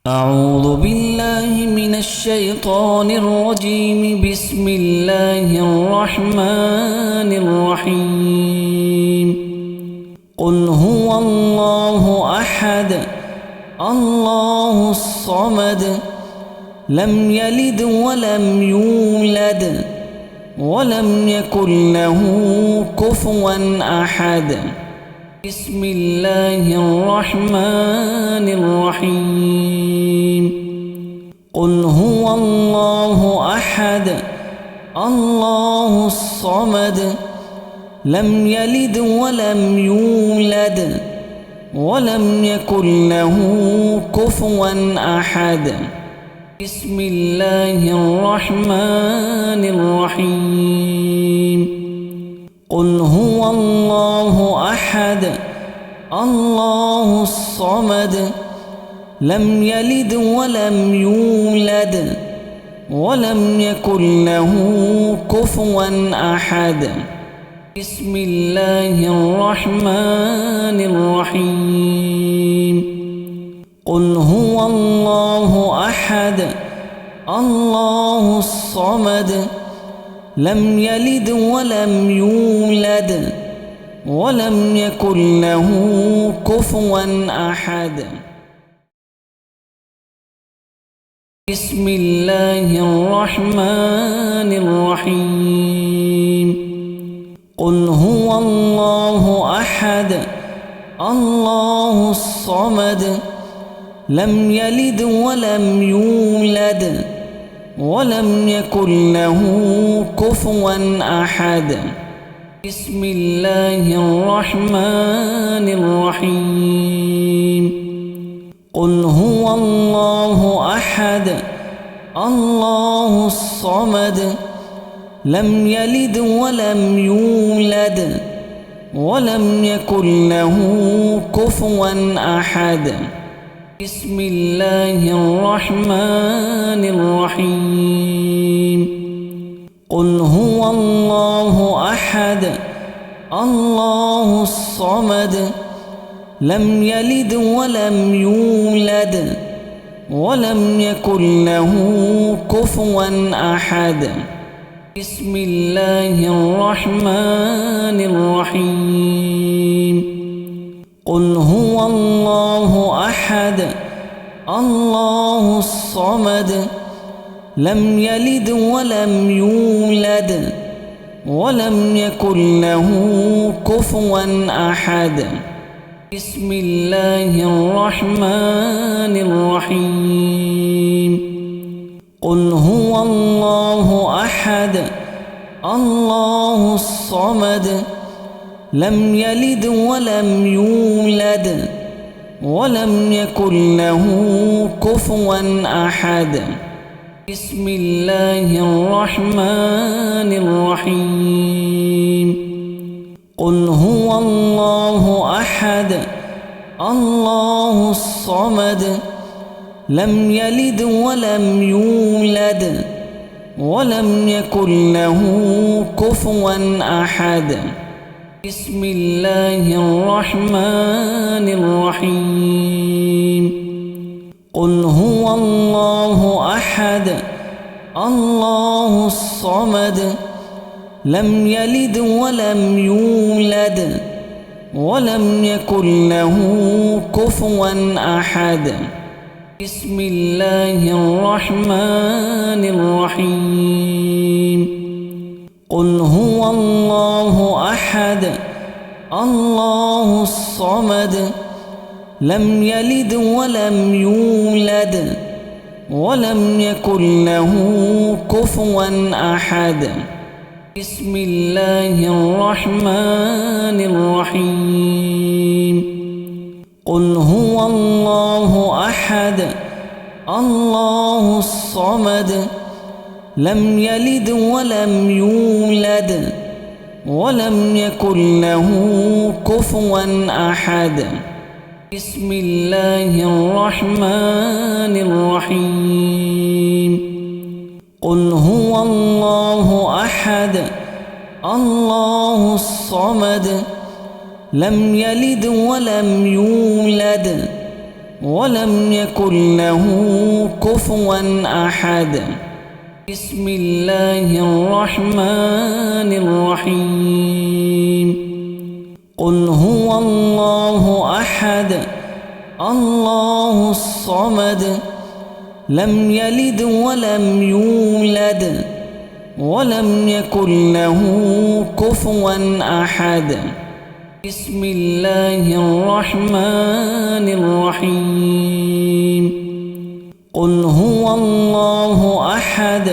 أعوذ بالله من الشيطان الرجيم. بسم الله الرحمن الرحيم. قل هو الله أحد الله الصمد لم يلد ولم يولد ولم يكن له كفوا أحد. بسم الله الرحمن الرحيم. قل هو الله أحد الله الصمد لم يلد ولم يولد ولم يكن له كفوا أحد. بسم الله الرحمن الرحيم. قل هو الله أحد الله الصمد لم يلد ولم يولد ولم يكن له كفوا أحد. بسم الله الرحمن الرحيم. قل هو الله أحد الله الصمد لم يلد ولم يولد ولم يكن له كفوا أحد. بسم الله الرحمن الرحيم. قل هو الله أحد الله الصمد لم يلد ولم يولد ولم يكن له كفوا أحد. بسم الله الرحمن الرحيم. قل هو الله أحد الله الصمد لم يلد ولم يولد ولم يكن له كفوا أحد. بسم الله الرحمن الرحيم. قل هو الله أحد الله الصمد لم يلد ولم يولد ولم يكن له كفوا أحد. بسم الله الرحمن الرحيم. قل هو الله أحد الله الصمد لم يلد ولم يولد ولم يكن له كفوا أحد. بسم الله الرحمن الرحيم. قل هو الله أحد الله الصمد لم يلد ولم يولد ولم يكن له كفوا أحد. بسم الله الرحمن الرحيم. قل هو الله أحد الله الصمد لم يلد ولم يولد ولم يكن له كفوا أحد. بسم الله الرحمن الرحيم. قل هو الله أحد الله الصمد لم يلد ولم يولد ولم يكن له كفوا أحد. بسم الله الرحمن الرحيم. قل هو الله أحد الله الصمد لم يلد ولم يولد ولم يكن له كفوا أحد. بسم الله الرحمن الرحيم. قل هو الله أحد الله الصمد لم يلد ولم يولد ولم يكن له كفوا أحد. بسم الله الرحمن الرحيم. قل هو الله أحد الله الصمد لم يلد ولم يولد ولم يكن له كفوا أحد. بسم الله الرحمن الرحيم. قل هو الله أحد الله الصمد لم يلد ولم يولد ولم يكن له كفوا أحد. بسم الله الرحمن الرحيم. قل هو الله أحد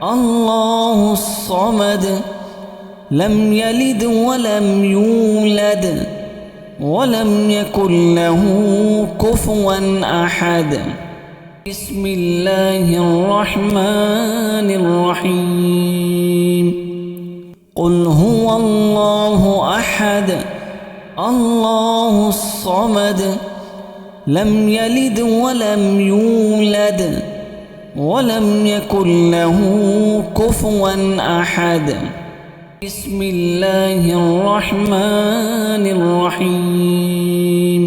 الله الصمد لم يلد ولم يولد ولم يكن له كفوا أحد. بسم الله الرحمن الرحيم. قل هو الله أحد الله الصمد لم يلد ولم يولد ولم يكن له كفوا أحد. بسم الله الرحمن الرحيم.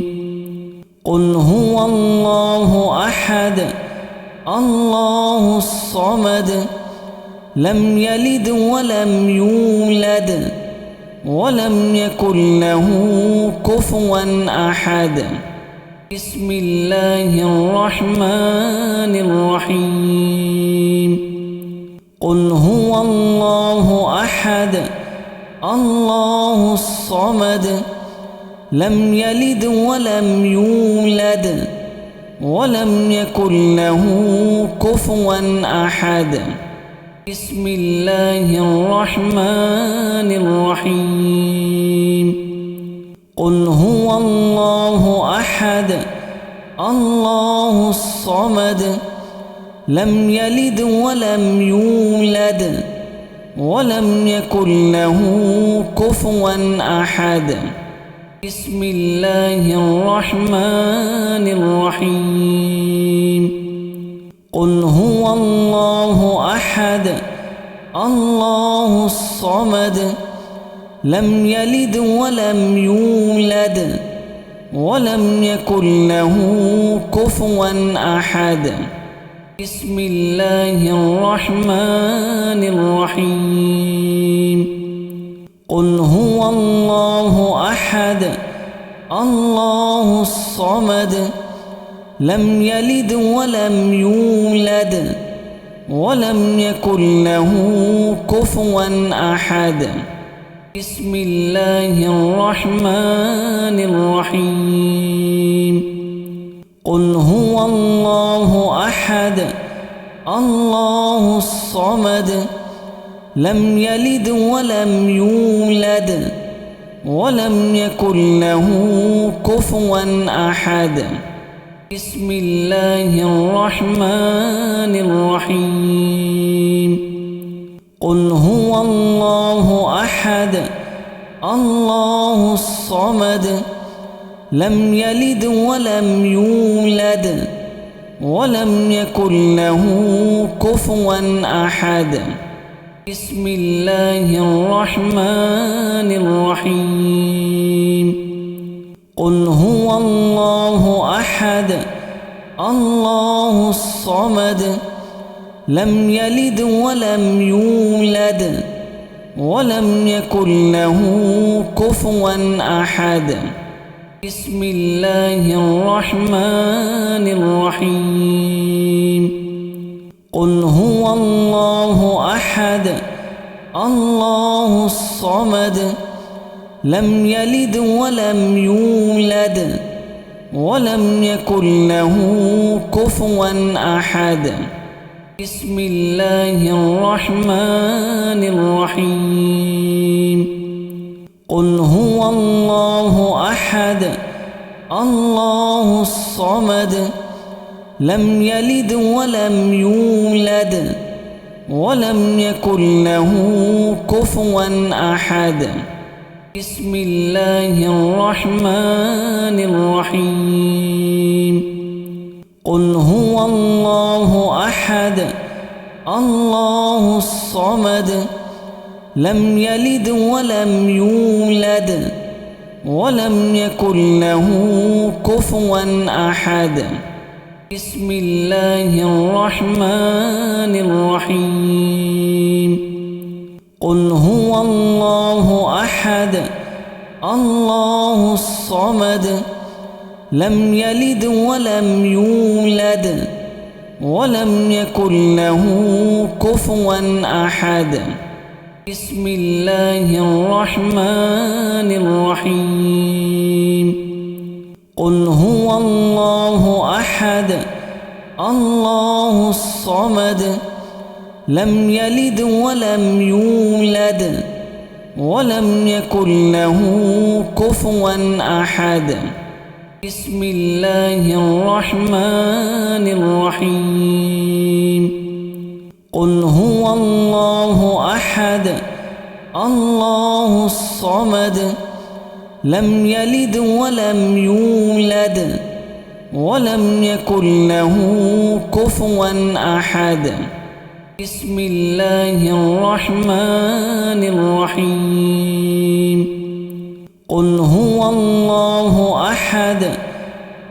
قل هو الله أحد الله الصمد لم يلد ولم يولد ولم يكن له كفوا أحد. بسم الله الرحمن الرحيم. قل هو الله أحد الله الصمد لم يلد ولم يولد ولم يكن له كفوا أحد. بسم الله الرحمن الرحيم. قل هو الله أحد الله الصمد لم يلد ولم يولد ولم يكن له كفوا أحد. بسم الله الرحمن الرحيم. قل هو الله أحد الله الصمد لم يلد ولم يولد ولم يكن له كفوا أحد. بسم الله الرحمن الرحيم. قل هو الله أحد الله الصمد لم يلد ولم يولد ولم يكن له كفوا أحد. بسم الله الرحمن الرحيم. قل هو الله أحد الله الصمد لم يلد ولم يولد ولم يكن له كفوا أحد. بسم الله الرحمن الرحيم. قل هو الله أحد الله الصمد لم يلد ولم يولد ولم يكن له كفوا أحد. بسم الله الرحمن الرحيم. قل هو الله أحد الله الصمد لم يلد ولم يولد ولم يكن له كفوا أحد. بسم الله الرحمن الرحيم. قل هو الله أحد الله الصمد لم يلد ولم يولد ولم يكن له كفوا أحد. بسم الله الرحمن الرحيم. قل هو الله أحد الله الصمد لم يلد ولم يولد ولم يكن له كفوا أحد. بسم الله الرحمن الرحيم. قل هو الله أحد الله الصمد لم يلد ولم يولد ولم يكن له كفوا أحد. بسم الله الرحمن الرحيم. قل هو الله أحد الله الصمد لم يلد ولم يولد ولم يكن له كفوا أحد. بسم الله الرحمن الرحيم. قل هو الله أحد الله الصمد لم يلد ولم يولد ولم يكن له كفوا أحد. بسم الله الرحمن الرحيم. قل هو الله أحد الله الصمد لم يلد ولم يولد ولم يكن له كفوا أحد. بسم الله الرحمن الرحيم. قل هو الله أحد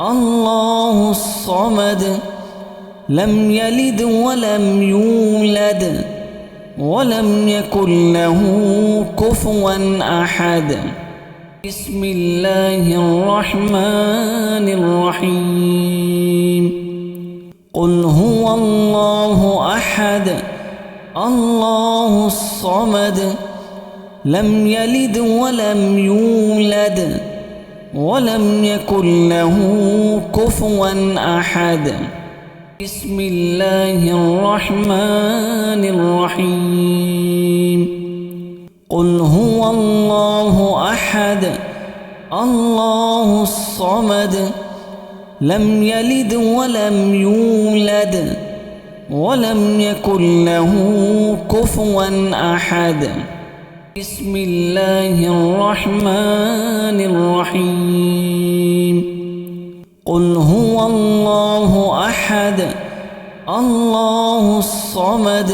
الله الصمد لم يلد ولم يولد ولم يكن له كفوا أحد. بسم الله الرحمن الرحيم. قل هو الله أحد الله الصمد لم يلد ولم يولد ولم يكن له كفوا أحد. بسم الله الرحمن الرحيم. قل هو الله أحد الله الصمد لم يلد ولم يولد ولم يكن له كفوا أحد. بسم الله الرحمن الرحيم. قل هو الله أحد الله الصمد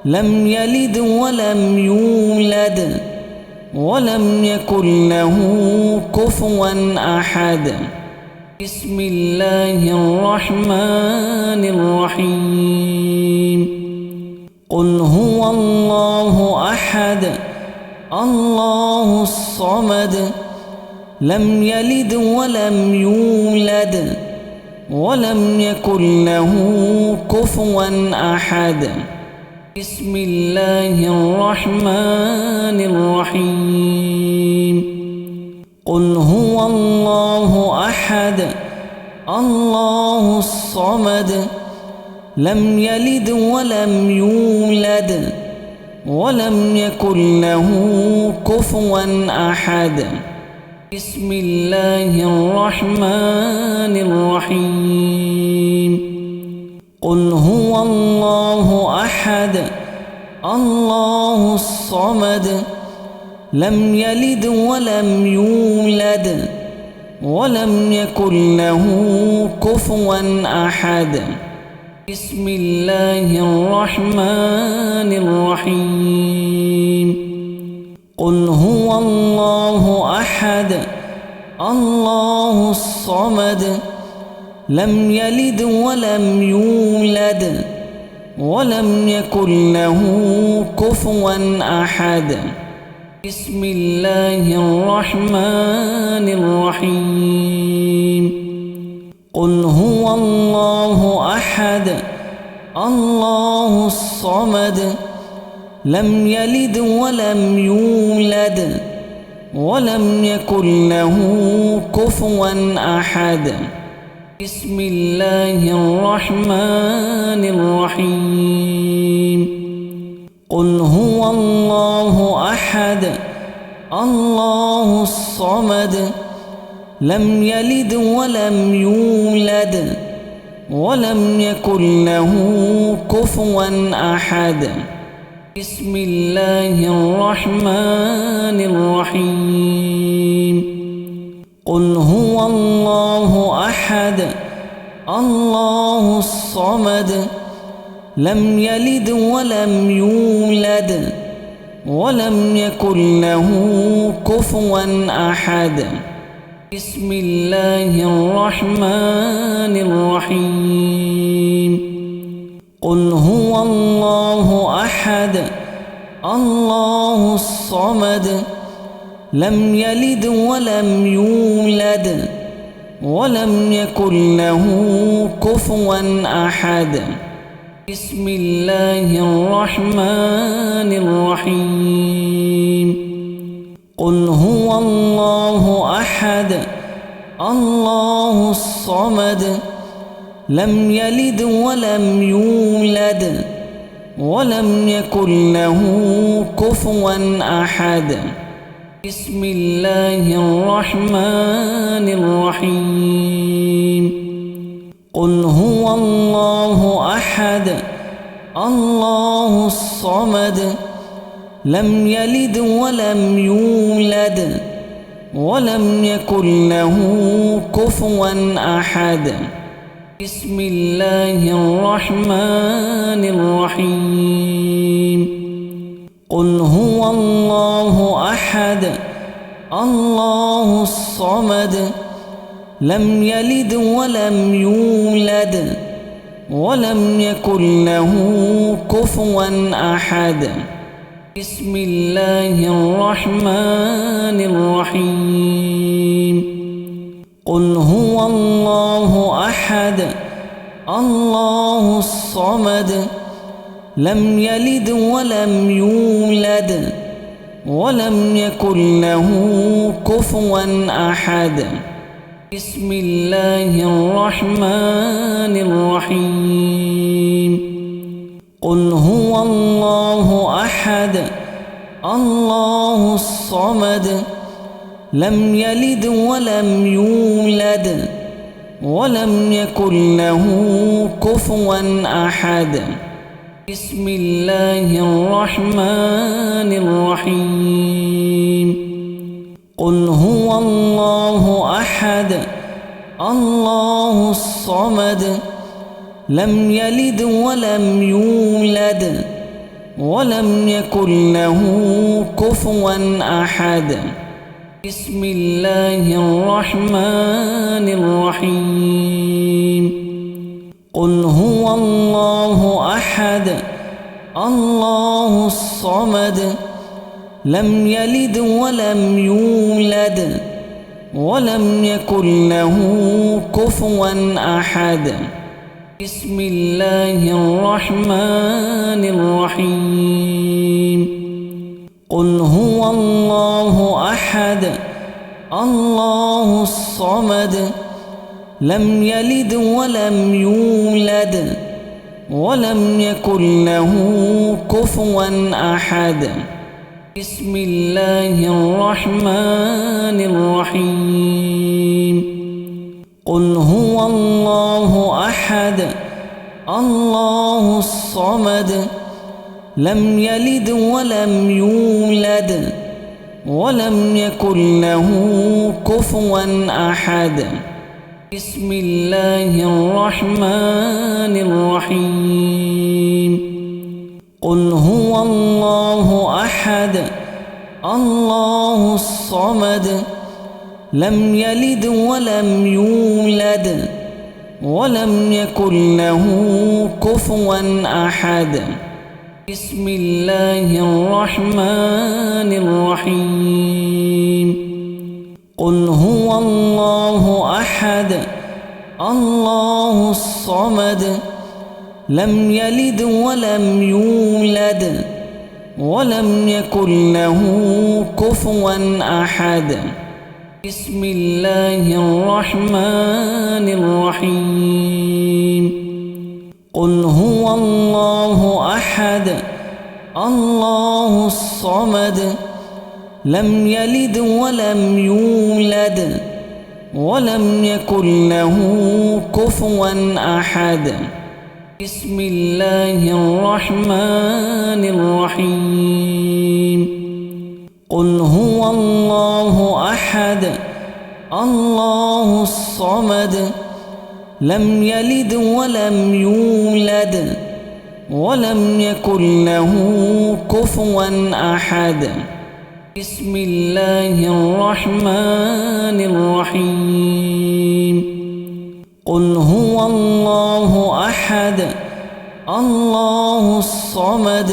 لم يلد ولم يولد ولم يكن له كفوا أحد. بسم الله الرحمن الرحيم. قل هو الله أحد الله الصمد لم يلد ولم يولد ولم يكن له كفوا أحد. بسم الله الرحمن الرحيم. قل هو الله أحد الله الصمد لم يلد ولم يولد ولم يكن له كفوا أحد. بسم الله الرحمن الرحيم. قل هو الله أحد الله الصمد لم يلد ولم يولد ولم يكن له كفوا أحد. بسم الله الرحمن الرحيم. قل هو الله أحد الله الصمد لم يلد ولم يولد ولم يكن له كفوا أحد. بسم الله الرحمن الرحيم. قل هو الله أحد الله الصمد لم يلد ولم يولد ولم يكن له كفوا أحد. بسم الله الرحمن الرحيم. قل هو الله أحد الله الصمد لم يلد ولم يولد ولم يكن له كفوا أحد. بسم الله الرحمن الرحيم. قل هو الله أحد الله الصمد لم يلد ولم يولد ولم يكن له كفوا أحد. بسم الله الرحمن الرحيم. قل هو الله أحد الله الصمد لم يلد ولم يولد ولم يكن له كفوا أحد. بسم الله الرحمن الرحيم. قل هو الله أحد الله الصمد لم يلد ولم يولد ولم يكن له كفوا أحد. بسم الله الرحمن الرحيم. قل هو الله أحد الله الصمد لم يلد ولم يولد ولم يكن له كفوا أحد. بسم الله الرحمن الرحيم. قل هو الله أحد الله الصمد لم يلد ولم يولد ولم يكن له كفوا أحد. بسم الله الرحمن الرحيم. قل هو الله أحد الله الصمد لم يلد ولم يولد ولم يكن له كفوا أحد. بسم الله الرحمن الرحيم. قل هو الله أحد الله الصمد لم يلد ولم يولد ولم يكن له كفوا أحد. بسم الله الرحمن الرحيم. قل هو الله أحد الله الصمد لم يلد ولم يولد ولم يكن له كفوا أحد. بسم الله الرحمن الرحيم. قل هو الله أحد الله الصمد لم يلد ولم يولد ولم يكن له كفوا أحد. بسم الله الرحمن الرحيم. قل هو الله أحد الله الصمد لم يلد ولم يولد ولم يكن له كفوا أحد. بسم الله الرحمن الرحيم. قل هو الله أحد الله الصمد لم يلد ولم يولد ولم يكن له كفوا أحد. بسم الله الرحمن الرحيم. قل هو الله أحد الله الصمد لم يلد ولم يولد ولم يكن له كفوا أحد. بسم الله الرحمن الرحيم. قل هو الله أحد الله الصمد لم يلد ولم يولد ولم يكن له كفوا أحد. بسم الله الرحمن الرحيم. قل هو الله أحد الله الصمد لم يلد ولم يولد ولم يكن له كفوا أحد. بسم الله الرحمن الرحيم. قل هو الله أحد الله الصمد لم يلد ولم يولد ولم يكن له كفوا أحد. بسم الله الرحمن الرحيم. قل هو الله أحد الله الصمد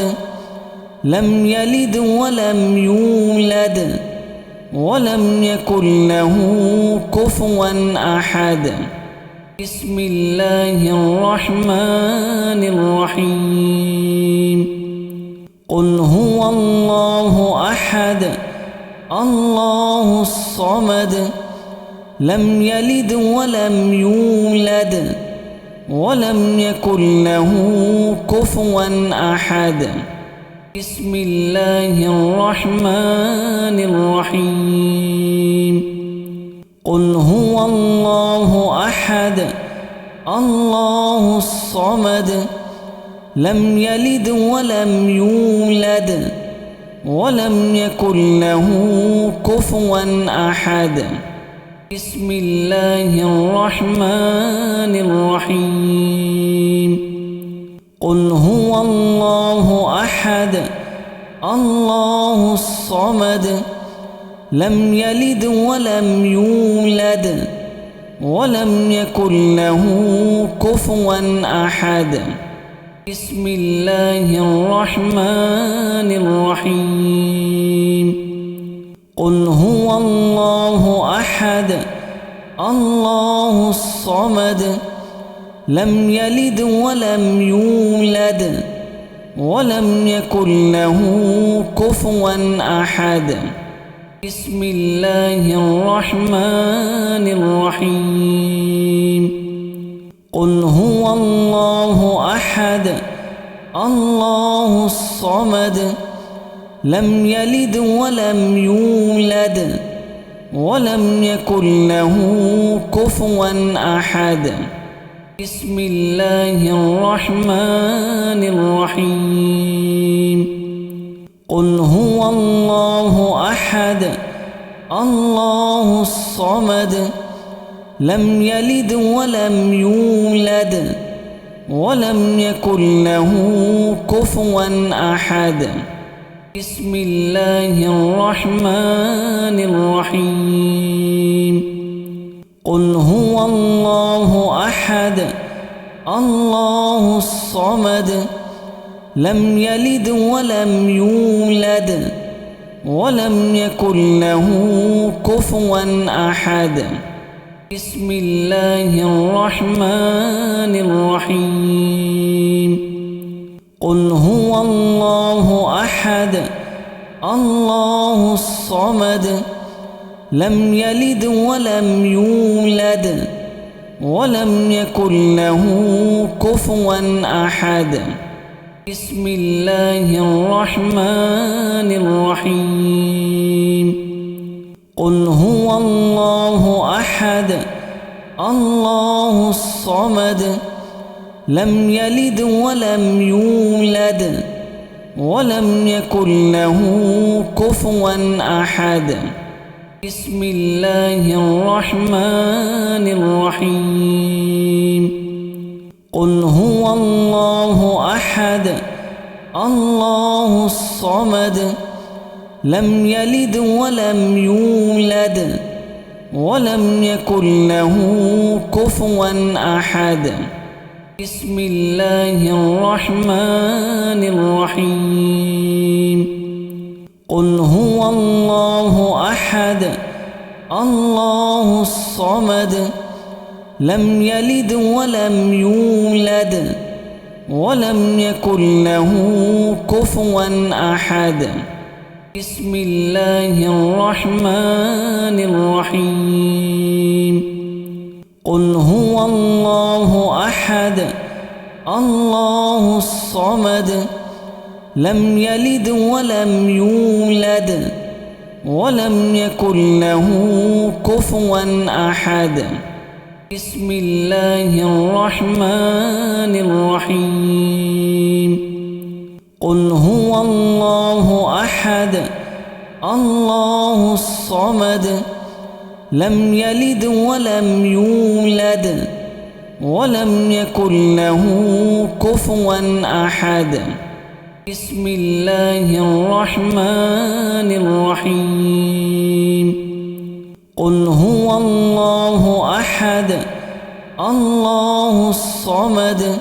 لم يلد ولم يولد ولم يكن له كفوا أحد. بسم الله الرحمن الرحيم. قل هو الله أحد الله الصمد لم يلد ولم يولد ولم يكن له كفوا أحد. بسم الله الرحمن الرحيم. قل هو الله أحد الله الصمد لم يلد ولم يولد ولم يكن له كفوا أحد. بسم الله الرحمن الرحيم. قل هو الله أحد الله الصمد لم يلد ولم يولد ولم يكن له كفوا أحد. بسم الله الرحمن الرحيم. قل هو الله أحد الله الصمد لم يلد ولم يولد ولم يكن له كفوا أحد. بسم الله الرحمن الرحيم. قل هو الله أحد الله الصمد لم يلد ولم يولد ولم يكن له كفوا أحد. بسم الله الرحمن الرحيم. قل هو الله أحد الله الصمد لم يلد ولم يولد ولم يكن له كفوا أحد. بسم الله الرحمن الرحيم. قل هو الله أحد الله الصمد لم يلد ولم يولد ولم يكن له كفوا أحد. بسم الله الرحمن الرحيم. قل هو الله أحد الله الصمد لم يلد ولم يولد ولم يكن له كفوا أحد. بسم الله الرحمن الرحيم. قل هو الله أحد الله الصمد لم يلد ولم يولد ولم يكن له كفوا أحد. بسم الله الرحمن الرحيم. قل هو الله أحد الله الصمد لم يلد ولم يولد ولم يكن له كفوا أحد. بسم الله الرحمن الرحيم. قل هو الله أحد الله الصمد لم يلد ولم يولد ولم يكن له كفوا أحد. بسم الله الرحمن الرحيم. قل هو الله أحد الله الصمد لم يلد ولم يولد ولم يكن له كفوا أحد. بسم الله الرحمن الرحيم. قل هو الله أحد الله الصمد لم يلد ولم يولد ولم يكن له كفوا أحد. بسم الله الرحمن الرحيم. قل هو الله أحد الله الصمد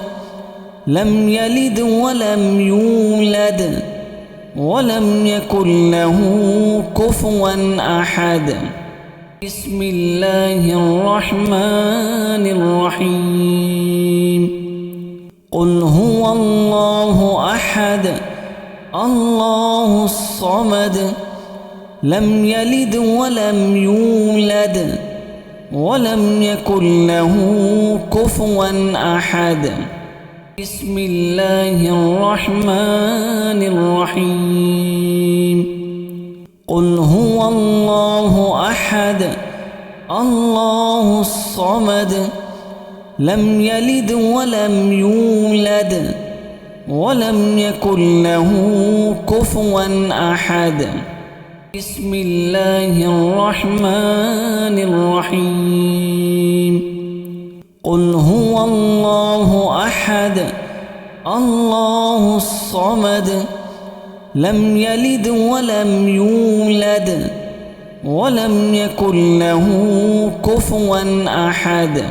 لم يلد ولم يولد ولم يكن له كفوا أحد. بسم الله الرحمن الرحيم. قل هو الله أحد الله الصمد لم يلد ولم يولد ولم يكن له كفوا أحد. بسم الله الرحمن الرحيم. قل هو الله أحد الله الصمد لم يلد ولم يولد ولم يكن له كفوا أحد. بسم الله الرحمن الرحيم. قل هو الله أحد الله الصمد لم يلد ولم يولد ولم يكن له كفوا أحد.